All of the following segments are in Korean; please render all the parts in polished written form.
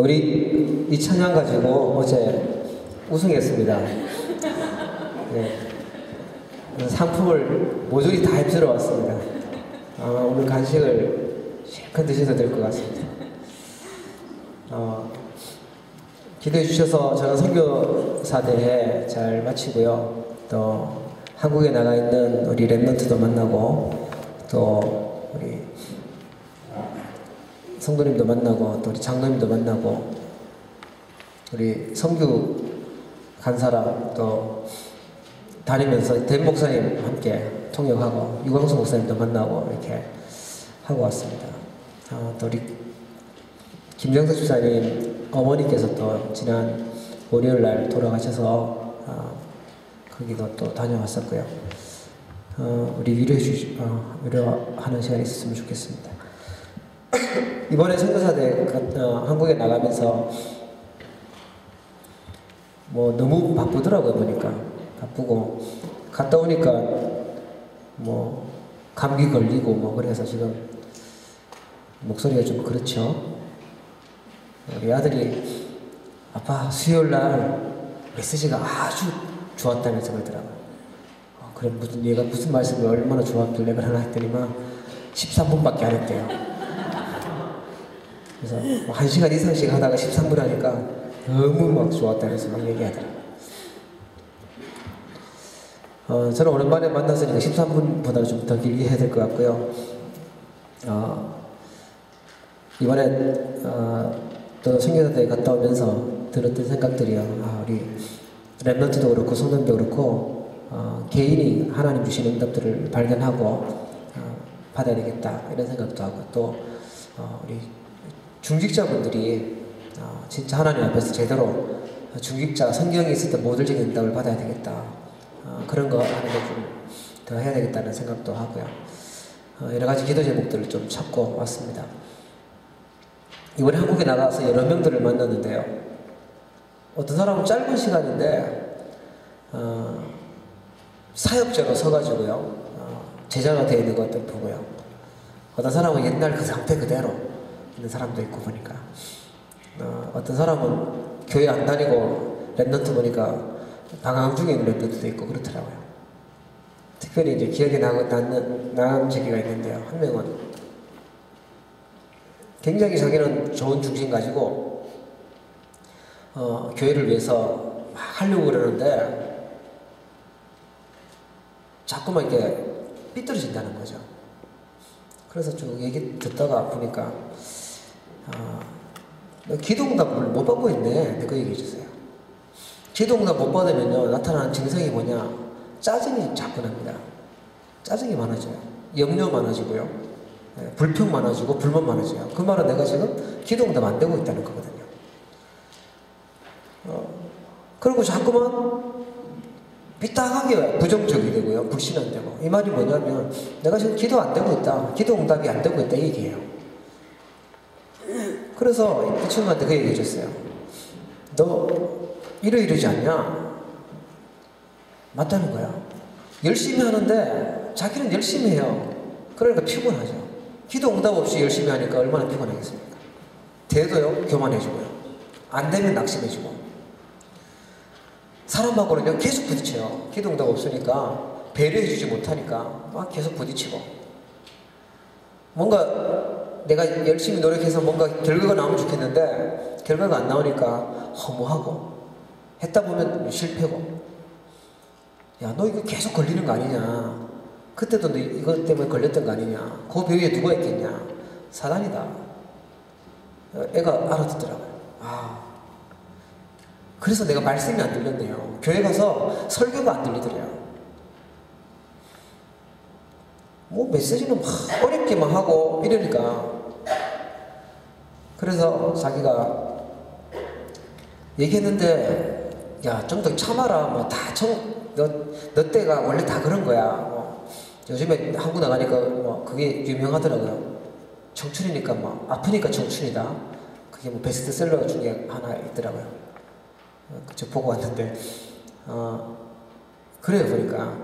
우리 이 찬양 가지고 어제 우승했습니다. 네. 상품을 모조리 다 휩쓸어 왔습니다. 오늘 간식을 실컷 드셔도 될 것 같습니다. 기도해 주셔서 저는 선교사대회 잘 마치고요. 또 한국에 나가 있는 우리 랩런트도 만나고 또 우리 성도님도 만나고 또 우리 장로님도 만나고 우리 성교 간사랑 또 다니면서 대 목사님 함께 통역하고 유광수 목사님도 만나고 이렇게 하고 왔습니다. 또 우리 김정석 집사님 어머니께서 또 지난 월요일 날 돌아가셔서 거기도 또 다녀왔었고요. 우리 위로하는 시간이 있었으면 좋겠습니다. 이번에 선교사대 한국에 나가면서 뭐 너무 바쁘더라고요. 보니까 바쁘고 갔다 오니까 뭐 감기 걸리고 뭐 그래서 지금 목소리가 좀 그렇죠. 우리 아들이 아빠 수요일 날 메시지가 아주 좋았다면서 그러더라고요. 그래 얘가 무슨 말씀이 얼마나 좋았길래 그러나 했더니만 13분밖에 안 했대요. 그래서 뭐 1시간 이상씩 하다가 13분 하니까 너무 막 좋았다면서 막 얘기하더라고요. 저는 오랜만에 만났으니까 13분보다 좀 더 길게 해야 될 것 같고요. 이번에 또 선교사대에 갔다 오면서 들었던 생각들이요. 우리 랩런트도 그렇고 성도님도 그렇고 개인이 하나님 주신 응답들을 발견하고 받아야 되겠다 이런 생각도 하고 또 우리 중직자분들이 진짜 하나님 앞에서 제대로 중직자 성경에 있을 때 모델적인 응답을 받아야 되겠다. 그런 거 하는 거 좀 더 해야 되겠다는 생각도 하고요. 여러 가지 기도 제목들을 좀 찾고 왔습니다. 이번에 한국에 나가서 여러 명들을 만났는데요. 어떤 사람은 짧은 시간인데 사역자로 서가지고요. 제자가 되어 있는 것도 보고요. 어떤 사람은 옛날 그 상태 그대로 있는 사람도 있고 보니까 어떤 사람은 교회 안 다니고 랩런트 보니까 방황 중에 있는 랩런트도 있고 그렇더라고요. 특별히 이제 기억에 남는 얘기가 있는데요. 한 명은 굉장히 자기는 좋은 중심 가지고 교회를 위해서 막 하려고 그러는데 자꾸만 이렇게 삐뚤어진다는 거죠. 그래서 쭉 얘기 듣다가 보니까 기도응답을 못 받고 있네. 그 얘기해 주세요. 기도응답 못 받으면요 나타나는 증상이 뭐냐? 짜증이 자꾸 납니다. 짜증이 많아져요. 염려 많아지고요. 불평 많아지고 불만 많아져요. 그 말은 내가 지금 기도응답 안 되고 있다는 거거든요. 그리고 자꾸만 삐딱하게 부정적이 되고요. 불신안 되고. 이 말이 뭐냐면 내가 지금 기도 안 되고 있다. 기도응답이 안 되고 있다. 이 얘기예요. 그래서 그 친구한테 그 얘기 해줬어요. 너 이러지 않냐? 맞다는 거야. 열심히 하는데 자기는 열심히 해요. 그러니까 피곤하죠. 기도 응답 없이 열심히 하니까 얼마나 피곤하겠습니까? 돼도요 교만해지고요. 안 되면 낙심해지고. 사람하고는요 계속 부딪혀요. 기도 응답 없으니까 배려해주지 못하니까 막 계속 부딪히고. 뭔가 내가 열심히 노력해서 뭔가 결과가 나오면 좋겠는데 결과가 안 나오니까 허무하고 했다 보면 실패고. 야, 너 이거 계속 걸리는 거 아니냐? 그때도 너 이것 때문에 걸렸던 거 아니냐? 그 배우에 누가 있겠냐? 사단이다. 애가 알아듣더라고요. 그래서 내가 말씀이 안 들렸네요. 교회 가서 설교가 안 들리더래요. 뭐 메시지는 막 어렵게만 하고 이러니까. 그래서 자기가 얘기했는데 야, 좀 더 참아라. 뭐 다 너 때가 원래 다 그런 거야. 요즘에 한국 나가니까 뭐 그게 유명하더라고요. 청춘이니까 뭐 아프니까 청춘이다. 그게 뭐 베스트셀러 중에 하나 있더라고요. 저 보고 왔는데 그래요 보니까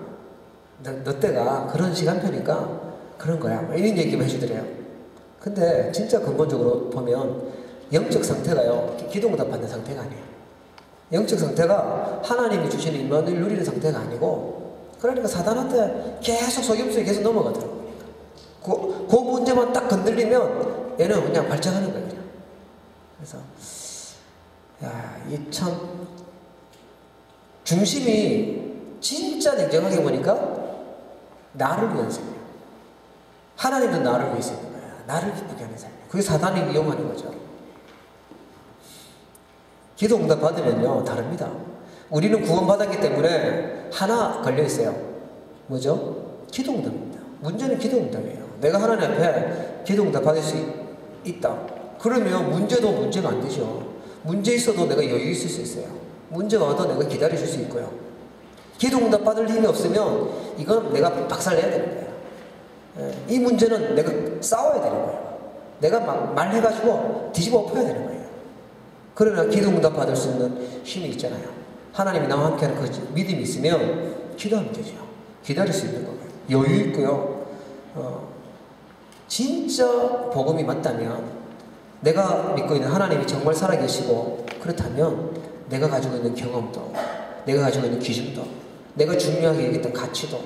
너 때가 그런 시간표니까 그런 거야. 이런 얘기만 해주더래요. 근데 진짜 근본적으로 보면 영적 상태가요, 기도응답 받는 상태가 아니에요. 영적 상태가 하나님이 주시는 임마누엘 누리는 상태가 아니고, 그러니까 사단한테 계속 속임수에 계속 넘어가더라고요. 그 문제만 딱 건들리면 얘는 그냥 발작하는 거예요. 그냥. 그래서 이 참 중심이 진짜 냉정하게 보니까 나를 위한 삶이에요. 하나님도 나를 위해서 있는 거야. 나를 기쁘게 하는 삶이에요. 그게 사단이 이용하는 거죠. 기도 응답 받으면요 다릅니다. 우리는 구원받았기 때문에 하나 걸려있어요. 뭐죠? 기도 응답입니다. 문제는 기도 응답이에요. 내가 하나님 앞에 기도 응답 받을 수 있다. 그러면 문제도 문제가 안 되죠. 문제 있어도 내가 여유 있을 수 있어요. 문제가 와도 내가 기다려줄 수 있고요. 기도 응답 받을 힘이 없으면 이건 내가 박살내야 되는 거예요. 이 문제는 내가 싸워야 되는 거예요. 내가 막 말해가지고 뒤집어 엎어야 되는 거예요. 그러나 기도 응답 받을 수 있는 힘이 있잖아요. 하나님이 나와 함께하는 그 믿음이 있으면 기도하면 되죠. 기다릴 수 있는 거예요. 여유 있고요. 진짜 복음이 맞다면, 내가 믿고 있는 하나님이 정말 살아계시고 그렇다면 내가 가지고 있는 경험도, 내가 가지고 있는 기준도, 내가 중요하게 여겼던 가치도,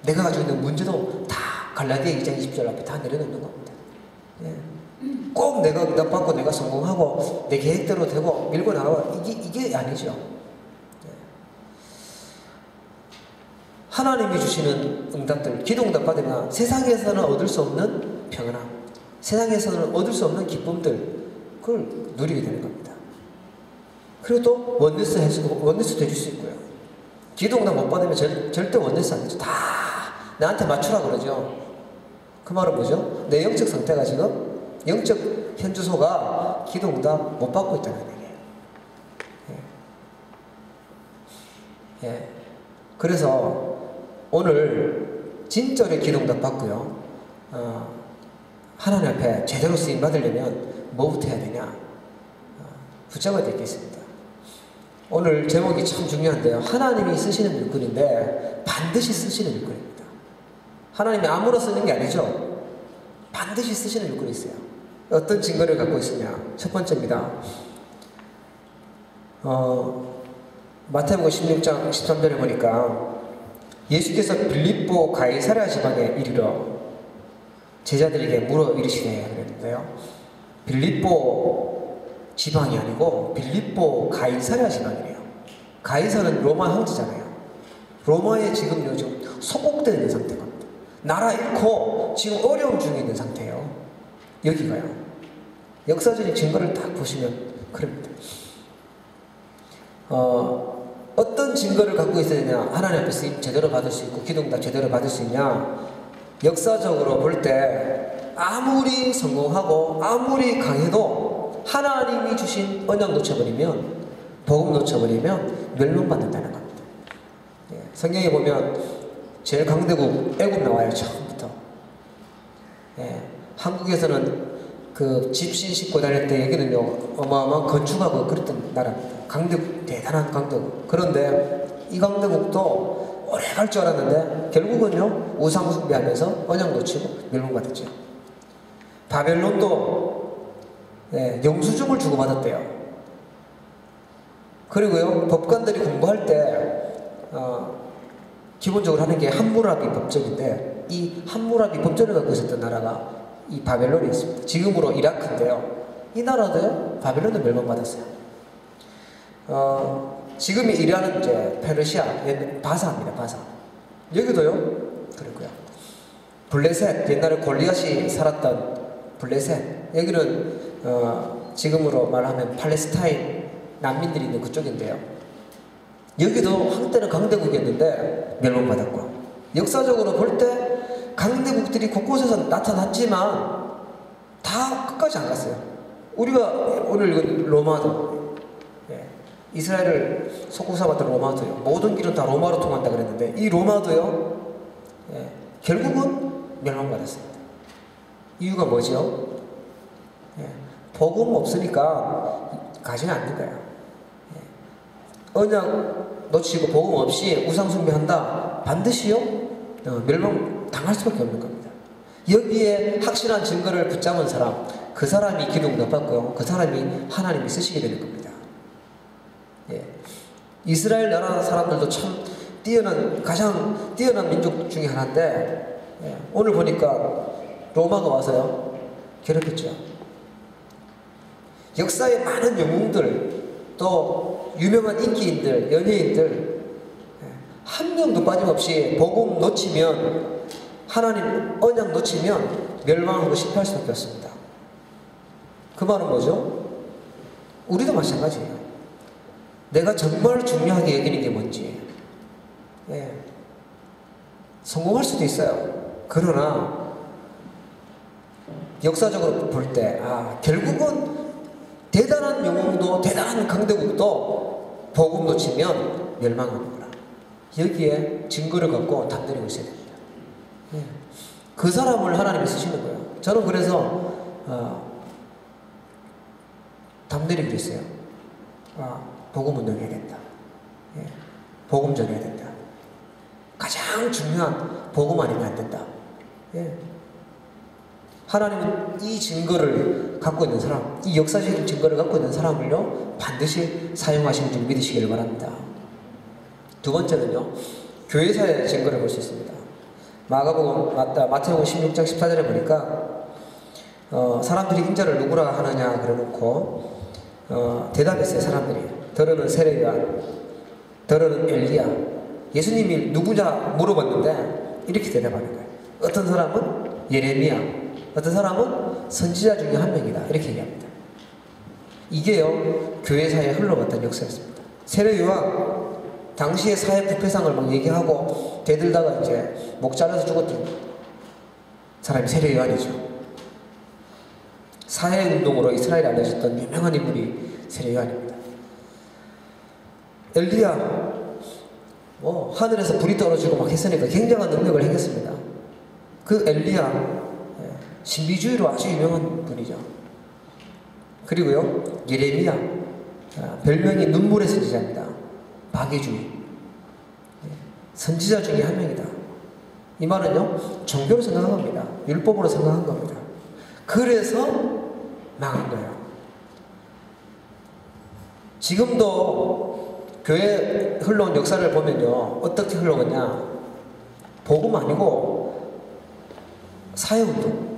내가 가지고 있는 문제도 다 갈라디아 2장 20절 앞에 다 내려놓는 겁니다. 예. 꼭 내가 응답받고 내가 성공하고 내 계획대로 되고 밀고 나가고 이게 아니죠. 예. 하나님이 주시는 응답들, 기도 응답 받으면 세상에서는 얻을 수 없는 평안함, 세상에서는 얻을 수 없는 기쁨들, 그걸 누리게 되는 겁니다. 그리고 또 원네스 해줄 수 있고요. 기도 응답 못 받으면 절대 원네스 안 되죠. 다 나한테 맞추라 그러죠. 그 말은 뭐죠? 내 영적 상태가 지금, 영적 현주소가 기도 응답 못 받고 있다는 얘기예요. 예. 예. 그래서 오늘 진짜로 기도 응답 받고요. 하나님 앞에 제대로 쓰임 받으려면 뭐부터 해야 되냐? 붙잡아야 될 게 있습니다. 오늘 제목이 참 중요한데요. 하나님이 쓰시는 일꾼인데 반드시 쓰시는 일꾼입니다. 하나님이 아무나 쓰는 게 아니죠. 반드시 쓰시는 일꾼이 있어요. 어떤 증거를 갖고 있으냐? 첫 번째입니다. 마태복음 16장 13절에 보니까 예수께서 빌립보 가이사랴 지방에 이르러 제자들에게 물어 이르시되 그랬는데요. 빌립보 지방이 아니고 빌립보 가이사랴 지방이래요. 가이사는 로마 황제잖아요. 로마에 지금 요즘 소곡되어 있는 상태입니다. 나라 잃고 지금 어려움 중에 있는 상태예요. 여기가요. 역사적인 증거를 딱 보시면 그럽니다. 어떤 증거를 갖고 있어야 되냐? 하나님 앞에 쓰임 제대로 받을 수 있고 기도응답 제대로 받을 수 있냐? 역사적으로 볼 때 아무리 성공하고 아무리 강해도 하나님이 주신 언약 놓쳐버리면, 복음 놓쳐버리면 멸망받는다는 겁니다. 예, 성경에 보면 제일 강대국 애굽 나와요. 처음부터. 예, 한국에서는 그 집신 싣고 다닐 때 여기는요 어마어마한 건축하고 그랬던 나라입니다. 강대국, 대단한 강대국. 그런데 이 강대국도 오래 갈 줄 알았는데 결국은요 우상 숭배하면서 언약 놓치고 멸망받았죠. 바벨론도 영수증을 주고받았대요. 그리고요 법관들이 공부할 때 기본적으로 하는 게 함무라비 법전인데, 이 함무라비 법전을 갖고 있었던 나라가 이 바벨론이 있습니다. 지금으로 이라크인데요. 이 나라도요 바벨론도 멸망받았어요. 지금이 이란은 이제 페르시아, 바사입니다. 바사. 여기도요 그렇고요. 블레셋, 옛날에 골리앗이 살았던 블레셋, 여기는 지금으로 말하면 팔레스타인 난민들이 있는 그쪽인데요. 여기도 한때는 강대국이었는데 멸망받았고, 역사적으로 볼 때 강대국들이 곳곳에서 나타났지만 다 끝까지 안 갔어요. 우리가 오늘 읽은 로마도, 이스라엘을 속국 삼았던 로마도요, 모든 길은 다 로마로 통한다 그랬는데 이 로마도요 결국은 멸망받았습니다. 이유가 뭐죠? 복음 없으니까 가지 않는 거예요. 언약 놓치고 복음 없이 우상 숭배한다, 반드시요 멸망 당할 수밖에 없는 겁니다. 여기에 확실한 증거를 붙잡은 사람, 그 사람이 기도응답받고요. 그 사람이 하나님이 쓰시게 되는 겁니다. 예. 이스라엘 나라 사람들도 참 가장 뛰어난 민족 중에 하나인데, 예. 오늘 보니까 로마가 와서요, 괴롭혔죠. 역사의 많은 영웅들, 또 유명한 인기인들, 연예인들, 한 명도 빠짐없이 복음 놓치면, 하나님 언약 놓치면 멸망하고 실패할 수밖에 없습니다. 그 말은 뭐죠? 우리도 마찬가지예요. 내가 정말 중요하게 여기는 게 뭔지. 예. 성공할 수도 있어요. 그러나 역사적으로 볼 때 결국은 대단한 영웅도 대단한 강대국도 복음 놓치면 멸망하는구나. 여기에 증거를 갖고 담대하고 있어야 됩니다. 예. 그 사람을 하나님이 쓰시는 거예요. 저는 그래서 담대히 그랬어요. 복음 운동해야 된다. 예. 복음 전해야 된다. 가장 중요한 복음 아니면 안 된다. 예. 하나님은 이 증거를 갖고 있는 사람, 이 역사적인 증거를 갖고 있는 사람을요, 반드시 사용하시는 줄 믿으시길 바랍니다. 두 번째는요, 교회사의 증거를 볼 수 있습니다. 마태복음 16장 14절에 보니까 사람들이 인자를 누구라 하느냐 그래놓고 대답했어요. 사람들이 더러는 세례요한, 더러는 엘리야. 예수님이 누구냐 물어봤는데 이렇게 대답하는 거예요. 어떤 사람은 예레미야, 어떤 사람은 선지자 중에 한 명이다, 이렇게 얘기합니다. 이게요, 교회사에 흘러갔던 역사였습니다. 세례요한 당시의 사회 부패상을 막 얘기하고 대들다가 이제 목 잘라서 죽었던 사람이 세례요한이죠. 사회운동으로 이스라엘에 알려졌던 유명한 인물이 세례요한입니다. 엘리야, 하늘에서 불이 떨어지고 막 했으니까 굉장한 능력을 행했습니다. 그 엘리야, 신비주의로 아주 유명한 분이죠. 그리고요, 예레미야, 별명이 눈물의 선지자입니다. 박애주의, 선지자 중에 한 명이다. 이 말은요, 종교로 생각한 겁니다. 율법으로 생각한 겁니다. 그래서 망한 거예요. 지금도 교회 흘러온 역사를 보면요, 어떻게 흘러오냐, 복음 아니고 사회운동,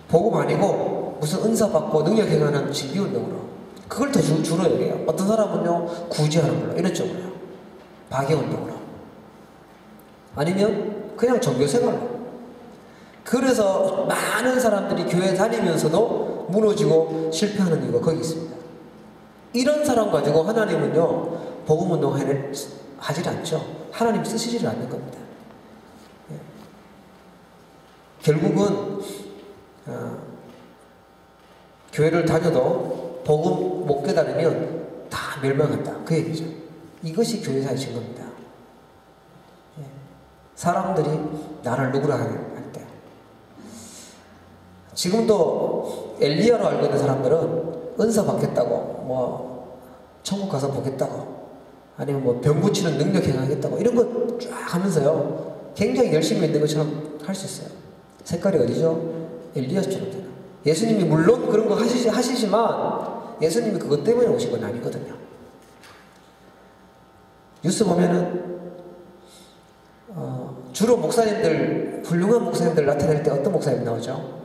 복음 아니고 무슨 은사 받고 능력 행하는 진비운동으로, 그걸 더 주로 여겨요. 어떤 사람은요, 구제하는 걸로, 이런 쪽으로요, 박애운동으로, 아니면 그냥 종교생활로. 그래서 많은 사람들이 교회 다니면서도 무너지고 실패하는 이유가 거기 있습니다. 이런 사람 가지고 하나님은요, 복음운동 하질 않죠. 하나님 쓰시질 않는 겁니다. 결국은 교회를 다녀도 복음 못 깨달으면 다 멸망한다, 그 얘기죠. 이것이 교회사의 증거입니다. 사람들이 나를 누구라 할 때, 지금도 엘리야로 알고 있는 사람들은 은사 받겠다고, 천국 가서 보겠다고, 아니면 병 고치는 능력 행하겠다고, 이런 거 쫙 하면서요, 굉장히 열심히 있는 것처럼 할 수 있어요. 색깔이 어디죠? 엘리야처럼 되나. 예수님이 물론 그런 거 하시지만 예수님이 그것 때문에 오신 건 아니거든요. 뉴스 보면은 주로 목사님들, 훌륭한 목사님들 나타낼 때 어떤 목사님 나오죠?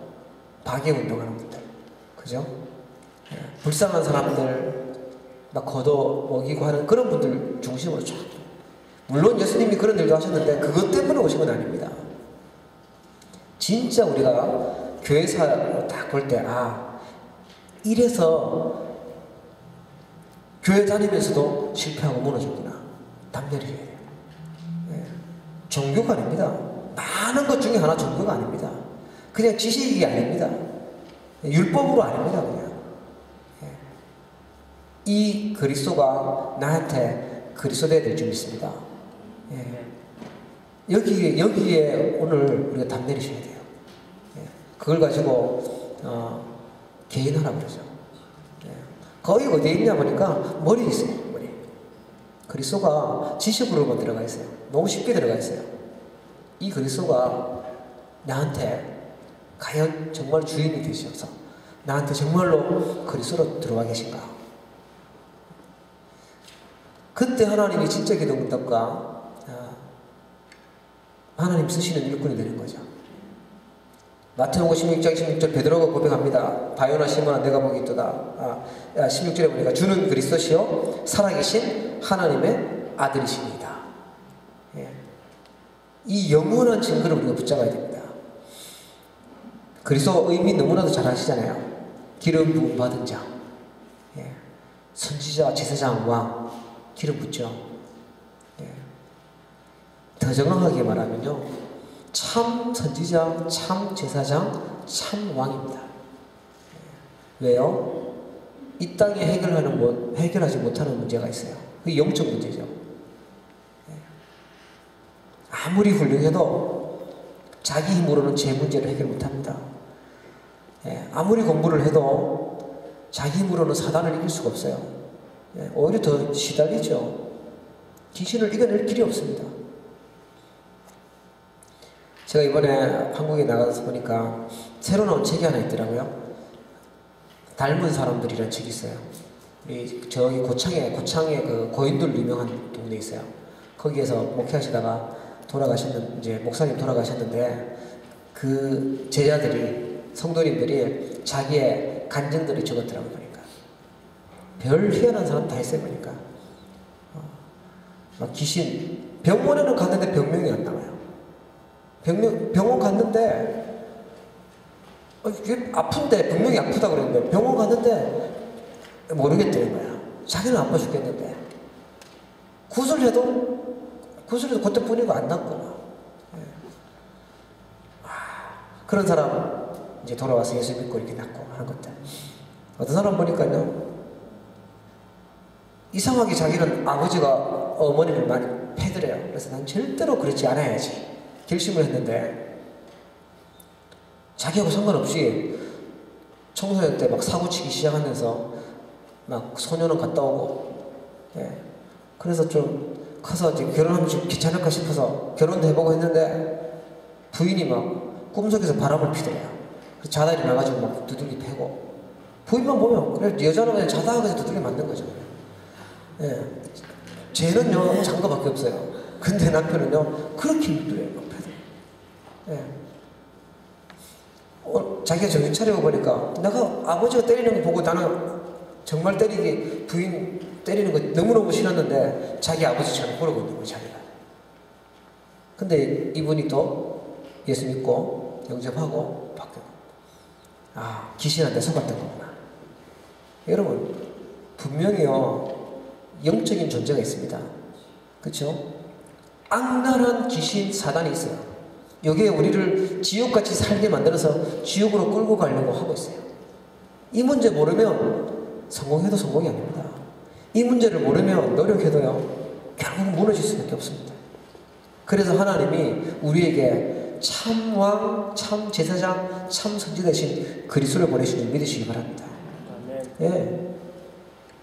박애운동하는 분들, 그죠? 불쌍한 사람들 막 걷어 먹이고 하는 그런 분들 중심으로 쫙. 물론 예수님이 그런 일도 하셨는데 그것 때문에 오신 건 아닙니다. 진짜 우리가 교회사로 딱 볼 때, 이래서 교회 다니면서도 실패하고 무너졌구나, 담대히 해야 돼요. 종교가 아닙니다. 많은 것 중에 하나 종교가 아닙니다. 그냥 지식이 아닙니다. 율법으로 아닙니다. 그냥 이 그리스도가 나한테 그리스도 되어야 될 줄 믿습니다. 여기에 오늘 우리가 담대히 해야 돼요. 그걸 가지고 개인하라 그러죠. 거의 어디에 있냐 보니까 머리에 있어요. 머리. 그리스도가 지식으로만 들어가 있어요. 너무 쉽게 들어가 있어요. 이 그리스도가 나한테 과연 정말 주인이 되셔서 나한테 정말로 그리스도로 들어와 계신가? 그때 하나님이 진짜 기도응답과 하나님 쓰시는 일꾼이 되는 거죠. 마태복음 16장 16절 베드로가 고백합니다. 바요나 시몬아 내가 보기 있도다. 16절에 보니까 주는 그리스도시요 살아계신 하나님의 아들이십니다. 예. 이 영원한 증거를 우리가 붙잡아야 됩니다. 그리스도 의미 너무나도 잘 아시잖아요. 기름 부음 받은 자, 예. 선지자, 제사장, 왕 기름 붓죠. 예. 더 정확하게 말하면요. 참 선지자, 참 제사장, 참 왕입니다. 왜요? 이 땅에 해결하지 못하는 문제가 있어요. 그게 영적 문제죠. 아무리 훌륭해도 자기 힘으로는 제 문제를 해결 못합니다. 아무리 공부를 해도 자기 힘으로는 사단을 이길 수가 없어요. 오히려 더 시달리죠. 귀신을 이겨낼 길이 없습니다. 제가 이번에 한국에 나가서 보니까 새로 나온 책이 하나 있더라고요. 닮은 사람들이라는 책이 있어요. 우리 저기 고창에 그 고인돌 유명한 동네 있어요. 거기에서 목회하시다가 이제 목사님 돌아가셨는데 그 제자들이 성도님들이 자기의 간증들을 적었더라고요. 보니까 별 희한한 사람 다 있어요. 보니까 막 귀신 병원에는 갔는데 병명이 안 나와요. 병원 갔는데 이게 아픈데 분명히 아프다 그랬는데 병원 갔는데 모르겠다는 거야. 자기는 아파 죽겠는데 구슬해도 그때 뿐이고 안 낫고 그런 사람 이제 돌아와서 예수 믿고 이렇게 낫고 하는 것들. 어떤 사람 보니까요 이상하게 자기는 아버지가 어머니를 많이 패드려요. 그래서 난 절대로 그렇지 않아야지 결심을 했는데 자기하고 상관없이 청소년 때 막 사고치기 시작하면서 막 소년원 갔다 오고 그래서 좀 커서 이제 결혼하면 좀 괜찮을까 싶어서 결혼도 해보고 했는데 부인이 막 꿈속에서 바람을 피더래요. 그래서 자다 일어나가지고 막 두들기 패고 부인만 보면 그래 여자는 그냥 자다가 그냥 두들기 맞는 거죠. 쟤는요 장가밖에 없어요. 근데 남편은요 그렇게 힘들어요. 자기가 정신 차리고 보니까 내가 아버지가 때리는 거 보고 나는 정말 부인 때리는 거 너무너무 싫었는데 자기 아버지처럼 그러고 있는 거예요. 자기가. 근데 이분이 또 예수 믿고 영접하고 바뀌고 귀신한테 속았던 거구나. 여러분 분명히요 영적인 존재가 있습니다. 그렇죠? 악랄한 귀신 사단이 있어요. 여기에 우리를 지옥같이 살게 만들어서 지옥으로 끌고 가려고 하고 있어요. 이 문제 모르면 성공해도 성공이 아닙니다. 이 문제를 모르면 노력해도요 결국 무너질 수밖에 없습니다. 그래서 하나님이 우리에게 참 왕, 참 제사장, 참 선지 대신 그리스도를 보내신 줄 믿으시기 바랍니다.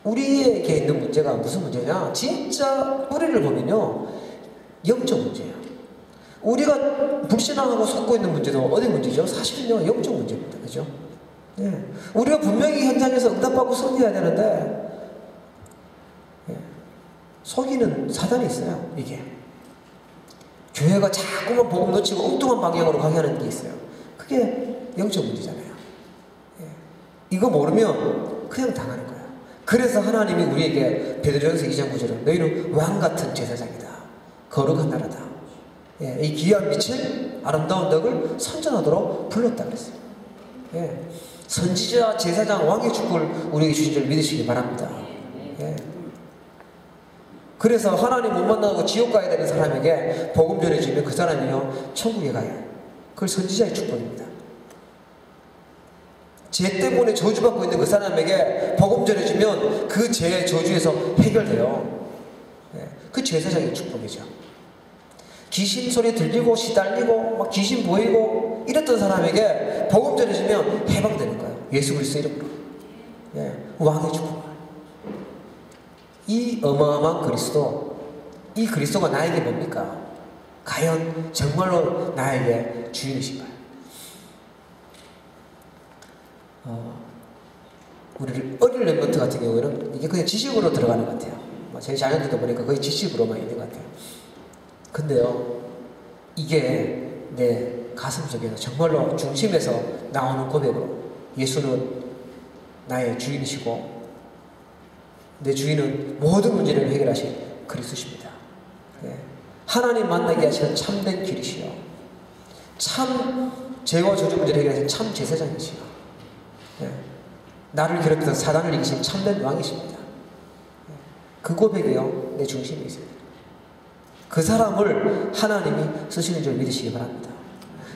우리에게 있는 문제가 무슨 문제냐? 진짜 뿌리를 보면요 영적 문제예요. 우리가 불신앙하고 속고 있는 문제도 어디 문제죠? 사실은요 영적 문제입니다. 그죠? 우리가 분명히 현장에서 응답받고 섬겨야 되는데 속이는 사단이 있어요. 이게 교회가 자꾸만 복음 놓치고 엉뚱한 방향으로 가게 하는 게 있어요. 그게 영적 문제잖아요. 이거 모르면 그냥 당하는 거예요. 그래서 하나님이 우리에게 베드로전서 2장 9절은 너희는 왕같은 제사장이다. 거룩한 나라다. 이 귀한 빛을 아름다운 덕을 선전하도록 불렀다 그랬어요. 선지자, 제사장, 왕의 축복을 우리에게 주신 줄 믿으시기 바랍니다. 그래서 하나님 못 만나고 지옥 가야 되는 사람에게 복음 전해주면 그 사람이요 천국에 가요. 그걸 선지자의 축복입니다. 죄 때문에 저주받고 있는 그 사람에게 복음 전해주면 그 죄의 저주에서 해결돼요. 그 제사장의 축복이죠. 귀신 소리 들리고 시달리고 막 귀신 보이고 이랬던 사람에게 복음 전해주면 해방되는 거예요. 예수 그리스도 이름으로. 왕의 축복. 이 어마어마한 그리스도, 이 그리스도가 나에게 뭡니까? 과연 정말로 나에게 주인이신가요? 우리 어릴 랩런트 같은 경우에는 이게 그냥 지식으로 들어가는 것 같아요. 제 자녀들도 보니까 거의 지식으로만 있는 것 같아요. 근데요, 이게 내 가슴 속에서 정말로 중심에서 나오는 고백으로 예수는 나의 주인이시고 내 주인은 모든 문제를 해결하신 그리스도십니다. 네. 하나님 만나게 하시는 참된 길이시여, 참 죄와 저주 문제를 해결하신 참 제사장이시여, 네. 나를 괴롭히던 사단을 이기신 참된 왕이십니다. 네. 그 고백이요, 내 중심에 있습니다. 그 사람을 하나님이 쓰시는 줄 믿으시기 바랍니다.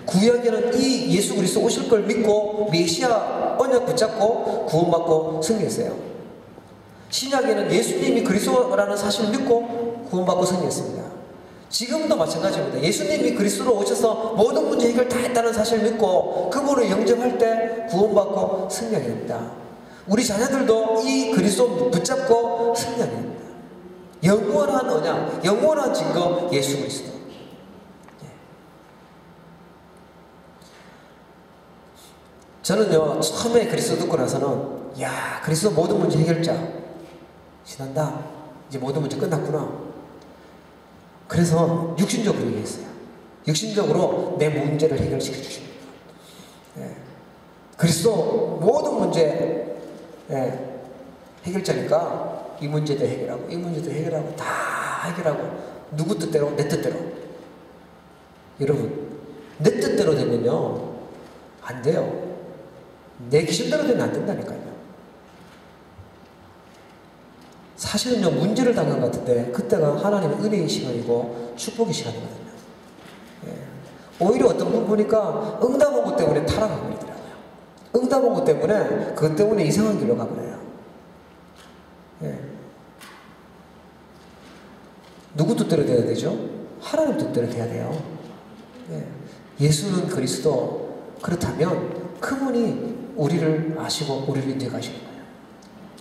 구약에는 이 예수 그리스도 오실 걸 믿고 메시아 언약 붙잡고 구원받고 승리했어요. 신약에는 예수님이 그리스도라는 사실을 믿고 구원받고 승리했습니다. 지금도 마찬가지입니다. 예수님이 그리스도로 오셔서 모든 문제 해결 다 했다는 사실을 믿고 그분을 영접할 때 구원받고 승리하게 됩니다. 우리 자녀들도 이 그리스도 붙잡고 승리하게 됩니다. 영원한 언약, 영원한 증거 예수 그리스도. 저는요, 처음에 그리스도 듣고 나서는 야, 그리스도 모든 문제 해결자 신한다, 이제 모든 문제 끝났구나. 그래서 육신적으로 얘기했어요. 육신적으로 내 문제를 해결시켜 주십니다. 예. 그리스도 모든 문제 해결자니까 이 문제도 해결하고 이 문제도 해결하고 다 해결하고 누구 뜻대로? 내 뜻대로. 여러분, 내 뜻대로 되면요 안 돼요. 내 기준대로 되면 안 된다니까요. 사실은요, 문제를 당한 것 같은데 그때가 하나님의 은혜의 시간이고 축복의 시간이거든요. 예. 오히려 어떤 분 보니까 응답 온 것 때문에 타락하고 있더라고요. 응답 온 것 때문에 그것 때문에 이상한 길로 가버려요. 예. 누구 뜻대로 돼야 되죠? 하나님 뜻대로 돼야 돼요. 예. 예수는 그리스도. 그렇다면 그분이 우리를 아시고 우리를 인정하시는 거예요.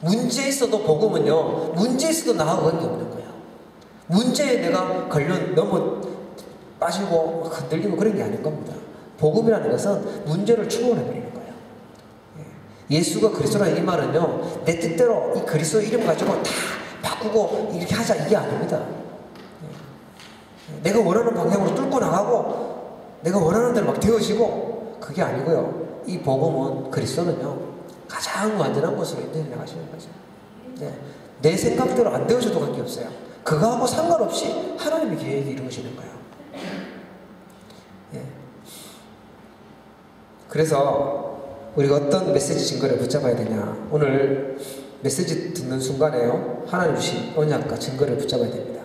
문제 있어도 복음은요, 문제 있어도 나하고 관계없는 거예요. 문제에 내가 너무 빠지고 막 흔들리고 그런 게 아닌 겁니다. 복음이라는 것은 문제를 초월해버리는 거예요. 예수가 그리스도라는 이 말은요, 내 뜻대로 이 그리스도 이름 가지고 다 바꾸고 이렇게 하자, 이게 아닙니다. 내가 원하는 방향으로 뚫고 나가고 내가 원하는 대로 막 되어지고 그게 아니고요. 이 복음은, 그리스도는요, 가장 완전한 것으로 인도해 나가시는 거죠. 네. 내 생각대로 안 되어져도 관계없어요. 그거하고 상관없이 하나님의 계획이 이루어지는 거예요. 네. 그래서 우리가 어떤 메시지 증거를 붙잡아야 되냐. 오늘 메시지 듣는 순간에요, 하나님 주신 언약과 증거를 붙잡아야 됩니다.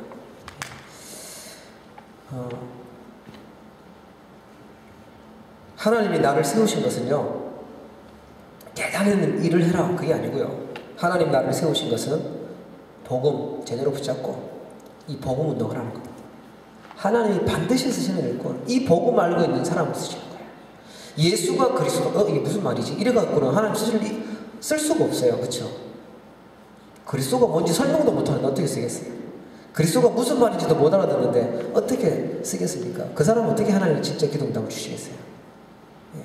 하나님이 나를 세우신 것은요, 대단한 일을 해라, 그게 아니고요. 하나님 나를 세우신 것은 복음 제대로 붙잡고 이 복음 운동을 하는 겁니다. 하나님이 반드시 쓰시는 일꾼, 이 복음 알고 있는 사람을 쓰시는 거예요. 예수가 그리스도, 이게 무슨 말이지? 이래갖고는 하나님 쓸 수가 없어요. 그렇죠? 그리스도가 뭔지 설명도 못하는데 어떻게 쓰겠어요? 그리스도가 무슨 말인지도 못 알아듣는데 어떻게 쓰겠습니까? 그 사람은 어떻게 하나님이 진짜 기도응답을 주시겠어요? 예.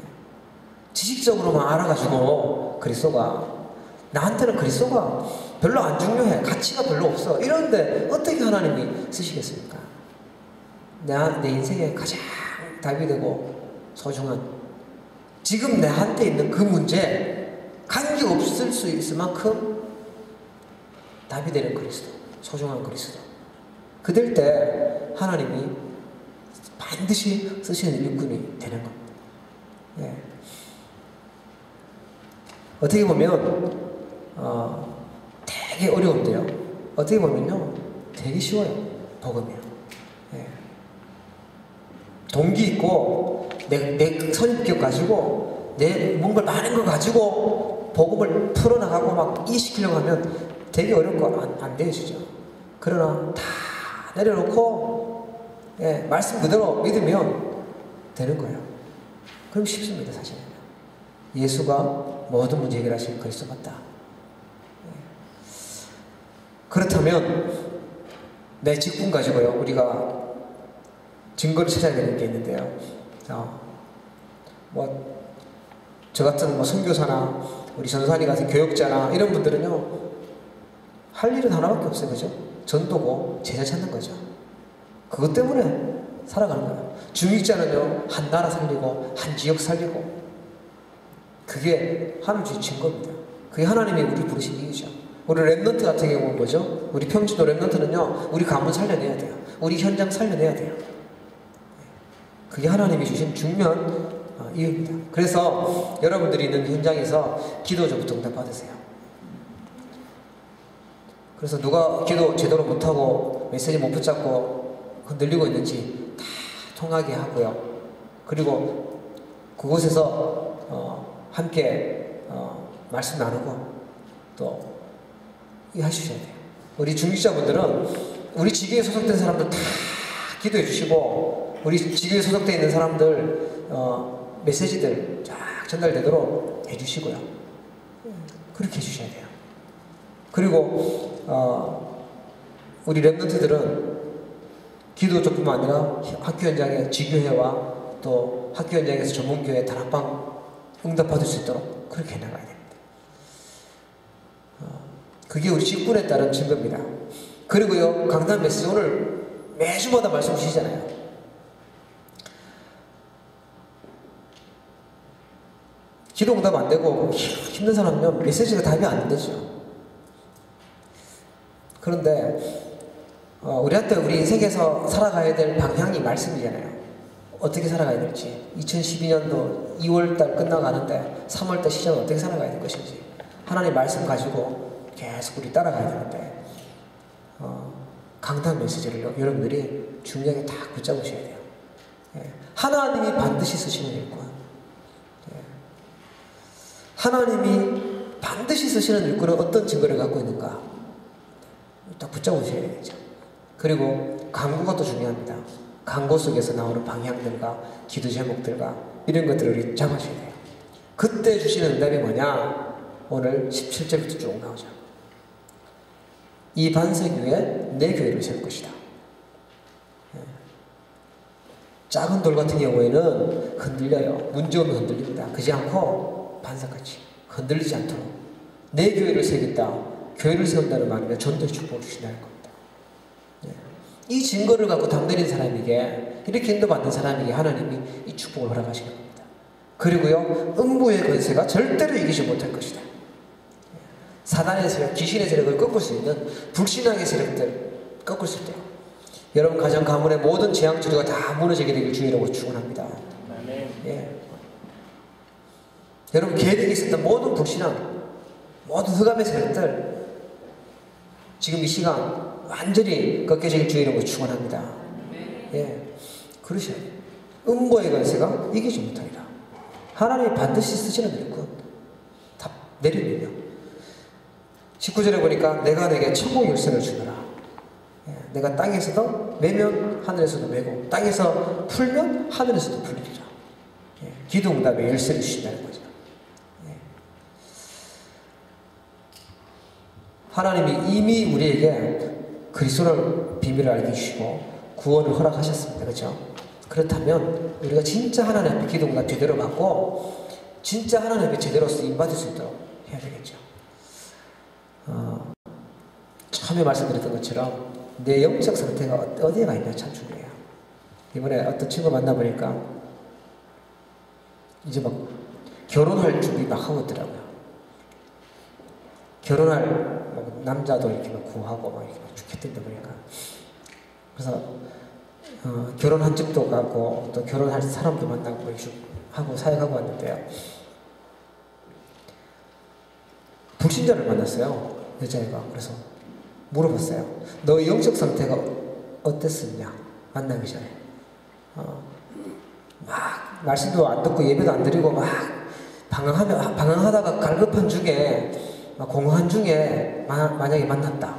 지식적으로만 알아가지고 그리스도가, 나한테는 그리스도가 별로 안 중요해, 가치가 별로 없어, 이런데 어떻게 하나님이 쓰시겠습니까? 내 인생에 가장 답이 되고 소중한, 지금 나한테 있는 그 문제 관계없을 수 있을 만큼 답이 되는 그리스도, 소중한 그리스도, 그될 때 하나님이 반드시 쓰시는 일꾼이 되는 겁니다. 예. 어떻게 보면 되게 어려운데요, 어떻게 보면요 되게 쉬워요. 복음이요. 예. 동기 있고 내 선입견 가지고 내 뭔가를 아는 거 가지고 복음을 풀어나가고 막 이해시키려고 하면 되게 어렵고 안 되어지죠. 그러나 다 내려놓고, 예, 말씀 그대로 믿으면 되는 거예요. 그럼 쉽습니다. 사실은 예수가 모든 문제 해결하시는 그리스도 맞다. 예. 그렇다면 내 직분 가지고요, 우리가 증거를 찾아야 되는 게 있는데요. 저 같은 뭐 선교사나 우리 전사님 같은 교역자나 이런 분들은요, 할 일은 하나밖에 없어요. 그죠? 전도고 제자 찾는 거죠. 그것 때문에 살아가는 거예요. 중직자는요, 한 나라 살리고 한 지역 살리고, 그게 하나님의 증거입니다. 그게 하나님이 우리 부르신 이유죠. 우리 랩넌트 같은 경우는 뭐죠? 우리 평신도 랩넌트는요, 우리 가문 살려내야 돼요. 우리 현장 살려내야 돼요. 그게 하나님이 주신 중요한 이유입니다. 그래서 여러분들이 있는 현장에서 기도 좀 응답 받으세요. 그래서 누가 기도 제대로 못하고 메시지 못 붙잡고 흔들리고 있는지 다 통하게 하고요. 그리고 그곳에서 함께 말씀 나누고 또 하셔야 돼요. 우리 중직자분들은 우리 지교에 소속된 사람들 다 기도해 주시고, 우리 지교에 소속되어 있는 사람들 메시지들 쫙 전달되도록 해주시고요. 그렇게 해주셔야 돼요. 그리고 우리 랩런트들은 기도조뿐만 아니라 학교 현장의 지교회와 또 학교 현장에서 전문교회 다락방 응답받을 수 있도록 그렇게 해나가야 됩니다. 그게 우리 직분에 따른 증거입니다. 그리고요, 강단 메시지 오늘 매주마다 말씀 주시잖아요. 기도 응답 안 되고 힘든 사람은 메시지가 답이 안 되죠. 그런데 우리한테 우리 인생에서 살아가야 될 방향이 말씀이잖아요. 어떻게 살아가야 될지. 2012년도 2월달 끝나가는데 3월달 시즌은 어떻게 살아가야 될 것인지 하나님 말씀 가지고 계속 우리 따라가야 되는데 강단 메시지를 여러분들이 중요하게 딱 붙잡으셔야 돼요. 하나님이 반드시 쓰시는 일꾼, 하나님이 반드시 쓰시는 일꾼은 어떤 증거를 갖고 있는가 딱 붙잡으셔야 되겠죠. 그리고 강구가 또 중요합니다. 강구 속에서 나오는 방향들과 기도 제목들과 이런 것들을 우리 잡아줘야 돼요. 그때 주시는 응답이 뭐냐? 오늘 17절부터 쭉 나오죠. 이 반석 위에 내 교회를 세울 것이다. 작은 돌 같은 경우에는 흔들려요. 문제 오면 흔들립니다. 그지 않고 반석같이 흔들리지 않도록 내 교회를 세우겠다. 교회를 세운다는 말이면 전도의 축복을 주신다는 겁니다. 이 증거를 갖고 담대는 사람에게, 이렇게 인도받는 사람에게 하나님이 이 축복을 허락하시는 겁니다. 그리고요, 음부의 권세가 절대로 이기지 못할 것이다. 사단의 세력, 귀신의 세력을 꺾을 수 있는 불신앙의 세력들 꺾을 수 있도록 여러분 가정 가문의 모든 재앙 주류가 다 무너지게 되길 주의라고 축원합니다. 예. 여러분 계획에 있었던 모든 불신앙, 모든 흑암의 세력들 지금 이 시간 완전히 꺾여질 주의라고 축원합니다. 예, 그러셔야 돼요. 음보의 권세가 이기지 못하리라. 하나님이 반드시 쓰시는 일꾼 다 내리며 19절에 보니까 내가 내게 천국 열쇠를 주노라. 예, 내가 땅에서도 매면 하늘에서도 매고 땅에서 풀면 하늘에서도 풀리리라. 예, 기도 응답의 열쇠를 주신다는 거죠. 예. 하나님이 이미 우리에게 그리스도를 비밀을 알게 주시고 구원을 허락하셨습니다. 그렇죠? 그렇다면 우리가 진짜 하나님 앞에 기도 응답 제대로 받고 진짜 하나님 앞에 제대로 쓰임받을 수 있도록 해야 되겠죠. 처음에 말씀드렸던 것처럼 내 영적 상태가 어디에 가 있냐 참 중요해요. 이번에 어떤 친구 만나보니까 이제 막 결혼할 준비 막 하고 있더라고요. 결혼할 남자도 이렇게 막 구하고 막 이렇게 막 죽겠던데 보니까. 그래서 결혼한 집도 가고 또 결혼할 사람도 만나고 이렇게 하고 사역하고 왔는데요. 불신자를 만났어요. 여자애가. 그래서 물어봤어요. 너 영적 상태가 어땠었냐? 만나기 전에. 막 말씀도 안 듣고 예배도 안 드리고 막 방황하다가 갈급한 중에 공허한 중에 만약에 만났다.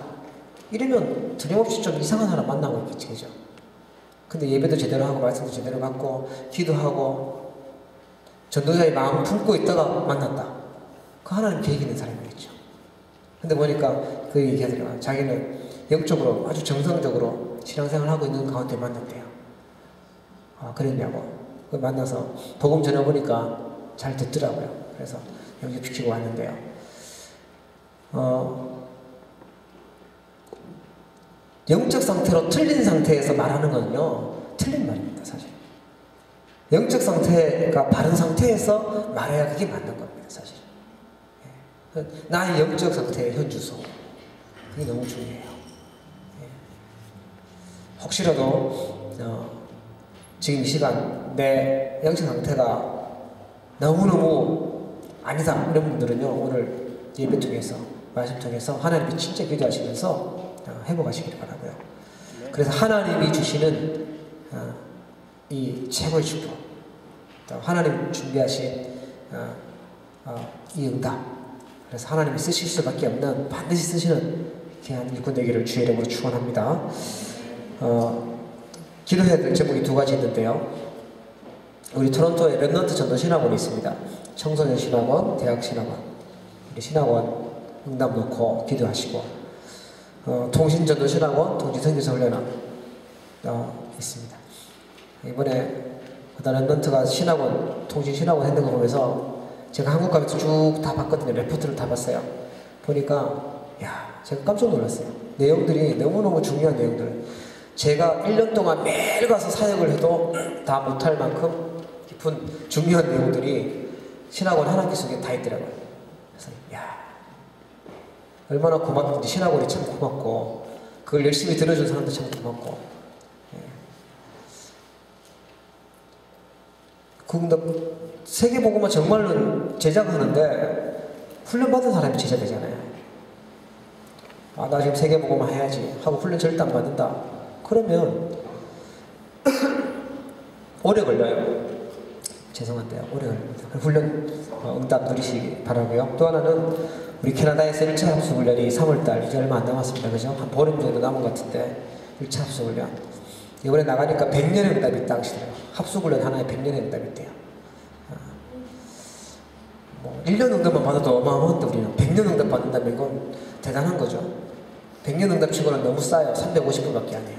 이러면 틀림없이 좀 이상한 사람 만나고 있겠지, 그죠? 근데 예배도 제대로 하고 말씀도 제대로 받고 기도하고 전도자의 마음 품고 있다가 만났다. 그 하나님 계획 있는 사람이겠죠. 근데 보니까 그 얘기하더라고요. 자기는 영적으로 아주 정성적으로 신앙생활 하고 있는 가운데 만났대요. 그랬냐고. 만나서 복음 전해보니까 잘 듣더라고요. 그래서 여기 비키고 왔는데요. 영적 상태로 틀린 상태에서 말하는 건요, 틀린 말입니다, 사실. 영적 상태가 바른 상태에서 말해야 그게 맞는 겁니다, 사실. 나의 영적 상태의 현주소. 그게 너무 중요해요. 혹시라도 지금 이 시간 내 영적 상태가 너무너무 아니다 이런 분들은요, 오늘 예배 통해서 말씀 통해서 하나님이 진짜 기도하시면서 회복하시기를 바라고요. 그래서 하나님이 주시는 이 최고의 축복, 하나님 준비하신 이 응답, 그래서 하나님이 쓰실 수밖에 없는, 반드시 쓰시는 귀한 일꾼 되기를 주의 이름으로 축원합니다. 기도해야 될 제목이 두 가지 있는데요. 우리 토론토에 렘넌트 전도 신학원이 있습니다. 청소년 신학원, 대학 신학원. 우리 신학원 응답 놓고 기도하시고, 통신 전도 신학원, 통신 선교사 훈련원 있습니다. 이번에 렘넌트가 신학원, 통신 신학원 했는 거 보면서 제가 한국 가면서 쭉 다 봤거든요. 레포트를 다 봤어요. 보니까 제가 깜짝 놀랐어요. 내용들이 너무너무 중요한 내용들. 제가 1년 동안 매일 가서 사역을 해도 다 못할 만큼 깊은 중요한 내용들이 신학원 한 학기 속에 다 있더라고요. 그래서 얼마나 고맙은지, 신학원이 참 고맙고, 그걸 열심히 들어준 사람도 참 고맙고. 근데 세계복음화 정말로 제작하는데 훈련받은 사람이 제작되잖아요. 나 지금 세계복음화 해야지 하고 훈련 절대 안 받는다. 그러면 오래 걸려요. 죄송한데요, 오래 걸립니다. 훈련 응답 누리시기 바라고요. 또 하나는 우리 캐나다에서 1차 합숙훈련이 3월달 이제 얼마 안 남았습니다. 그죠? 한 보름 정도 남은 것 같은데 1차 합숙훈련 이번에 나가니까 100년의 응답이 있다 하시더라고요. 합숙훈련 하나에 100년의 응답이 있대요. 1년 응답만 받아도 어마어마한데 우리는 100년 응답 받는다면 이건 대단한 거죠. 100년 응답 치고는 너무 싸요. 350불밖에 안 해요.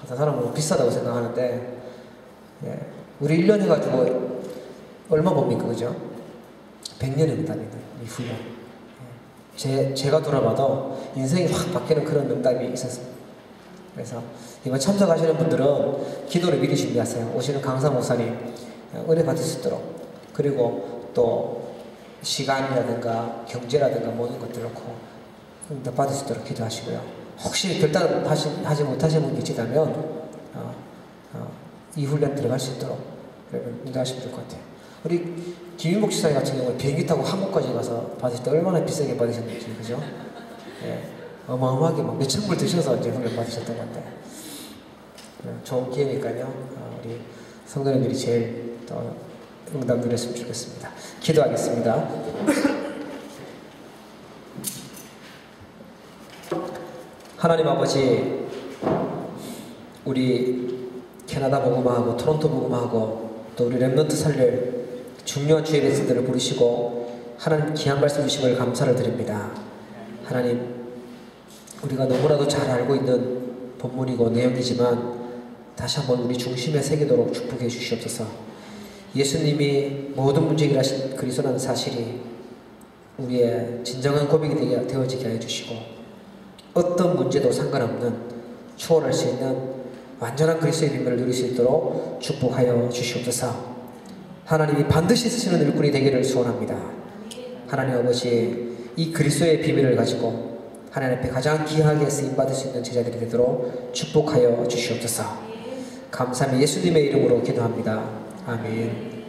어떤 사람은 비싸다고 생각하는데, 우리 1년 해가지고 얼마 봅니까, 그죠? 100년의 응답이다, 이 훈련. 제가 돌아봐도 인생이 확 바뀌는 그런 응답이 있었습니다. 그래서 이번 참석하시는 분들은 기도를 미리 준비하세요. 오시는 강사 목사님 은혜 받을 수 있도록. 그리고 또 시간이라든가 경제라든가 모든 것들 놓고 응답 받을 수 있도록 기도하시고요. 혹시 결단 하지 못하신 분이 있다면 이 훈련 들어갈 수 있도록 여러분 응답하시면 될 것 같아요. 우리 김인복 지사님 같은 경우는 비행기 타고 한국까지 가서 받으실 때 얼마나 비싸게 받으셨는지, 그죠? 어마어마하게 막 몇천 불 드셔서 이제 훈련 받으셨던 건데, 좋은 기회니까요. 우리 성도님들이 제일 또 응답 누렸으면 좋겠습니다. 기도하겠습니다. 하나님 아버지, 우리 캐나다 복음화하고 토론토 복음화하고 또 우리 렘넌트 살릴 중요한 주의 백성들을 부르시고 하나님 귀한 말씀 주신 걸 감사를 드립니다. 하나님, 우리가 너무나도 잘 알고 있는 본문이고 내용이지만 다시 한번 우리 중심에 새기도록 축복해 주시옵소서. 예수님이 모든 문제 해결하신 그리스도라는 사실이 우리의 진정한 고백이 되어지게 해주시고, 어떤 문제도 상관없는 추월할 수 있는 완전한 그리스도의 비밀을 누릴 수 있도록 축복하여 주시옵소서. 하나님이 반드시 쓰시는 일꾼이 되기를 소원합니다. 하나님 아버지, 이 그리스도의 비밀을 가지고 하나님 앞에 가장 귀하게 쓰임받을 수 있는 제자들이 되도록 축복하여 주시옵소서. 감사합니다. 예수님의 이름으로 기도합니다. 아멘.